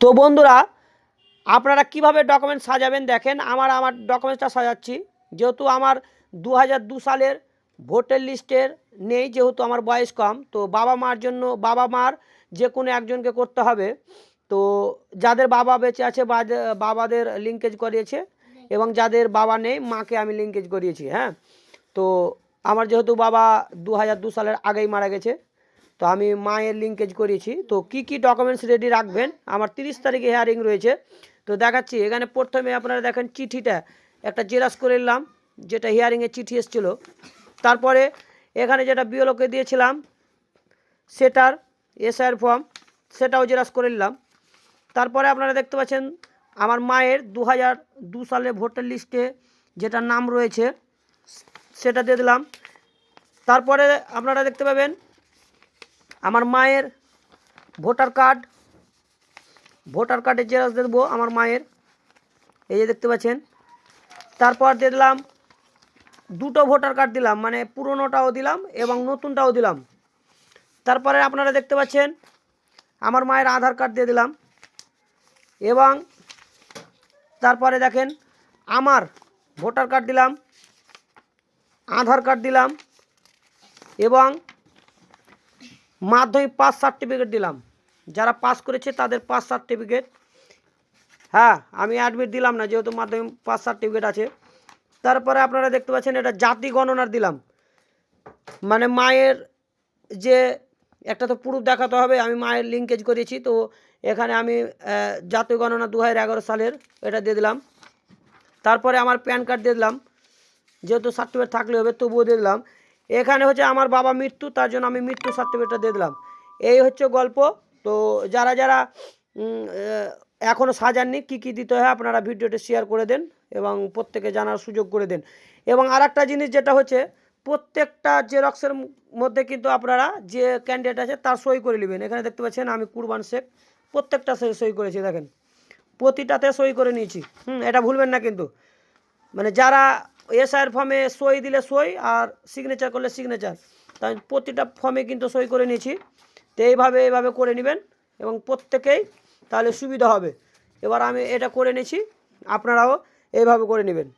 তো বন্ধুরা, আপনারা কিভাবে ডকুমেন্ট সাজাবেন দেখেন। আমার ডকুমেন্টসটা সাজাচ্ছি। যেহেতু আমার 2002 সালের ভোটার লিস্টের নেই, যেহেতু আমার বয়স কম, তো বাবা মার জন্য বাবা মার যে কোনো একজনকে করতে হবে। তো যাদের বাবা বেঁচে আছে বা বাবাদের লিঙ্কেজ করিয়েছে, এবং যাদের বাবা নেই মাকে আমি লিঙ্কেজ করিয়েছি। হ্যাঁ, তো আমার যেহেতু বাবা 2002 সালের আগেই মারা গেছে, তো আমি মায়ের লিঙ্কেজ করিয়েছি। তো কি কি ডকুমেন্টস রেডি রাখবেন, আমার 30 তারিখে হিয়ারিং রয়েছে। তো দেখাচ্ছি। এখানে প্রথমে আপনারা দেখেন চিঠিটা একটা জেরক্স করে নিলাম, যেটা হিয়ারিংয়ের চিঠি এসেছিলো। তারপরে এখানে যেটা বিওলোকে দিয়েছিলাম সেটার এসআইয়ের ফর্ম, সেটাও জেরক্স করে নিলাম। তারপরে আপনারা দেখতে পাচ্ছেন আমার মায়ের 2002 সালে ভোটার লিস্টে যেটা নাম রয়েছে সেটা দিয়ে দিলাম। তারপরে আপনারা দেখতে পাবেন আমার মায়ের ভোটার কার্ডের জেরক্স দিয়ে দেবো আমার মায়ের, এই যে দেখতে পাচ্ছেন। তারপর দিয়ে দিলাম দুটো ভোটার কার্ড দিলাম, মানে পুরনোটাও দিলাম এবং নতুনটাও দিলাম। তারপরে আপনারা দেখতে পাচ্ছেন আমার মায়ের আধার কার্ড দিয়ে দিলাম, এবং তারপরে দেখেন আমার ভোটার কার্ড দিলাম, আধার কার্ড দিলাম, এবং মাধ্যমিক পাস সার্টিফিকেট দিলাম। যারা পাস করেছে তাদের পাস সার্টিফিকেট। হ্যাঁ, আমি অ্যাডমিট দিলাম না, যেহেতু মাধ্যমিক পাস সার্টিফিকেট আছে। তারপরে আপনারা দেখতে পাচ্ছেন এটা জাতি গণনার দিলাম, মানে মায়ের যে একটা তো প্রুফ দেখাতে হবে, আমি মায়ের লিঙ্কেজ করেছি। তো এখানে আমি জাতীয় গণনা 2011 সালের এটা দিয়ে দিলাম। তারপরে আমার প্যান কার্ড দিয়ে দিলাম, যেহেতু সার্টিফিকেট থাকলে হবে তবুও দিয়ে দিলাম। এখানে হচ্ছে আমার বাবা মৃত্যু, তার জন্য আমি মৃত্যু সার্টিফিকেটটা দিয়ে দিলাম। এই হচ্ছে গল্প। তো যারা যারা এখনও সাজাননি কী কী দিতে হয়, আপনারা ভিডিওটা শেয়ার করে দেন এবং প্রত্যেকে জানার সুযোগ করে দেন। এবং আর একটা জিনিস যেটা হচ্ছে, প্রত্যেকটা জেরক্সের মধ্যে কিন্তু আপনারা যে ক্যান্ডিডেট আছে তার সই করে নেবেন। এখানে দেখতে পাচ্ছেন আমি কুরবান শেখ প্রত্যেকটা সই করেছি, দেখেন প্রতিটাতে সই করে নিয়েছি। এটা ভুলবেন না কিন্তু। মানে যারা এসআইয়ের ফর্মে সই দিলে সই, আর সিগনেচার করলে সিগনেচার, তাই প্রতিটা ফর্মে কিন্তু সই করে নিয়েছি। তো এইভাবে করে নেবেন এবং প্রত্যেকেই তাহলে সুবিধা হবে। এবার আমি এটা করে নিয়েছি, আপনারাও এইভাবে করে নেবেন।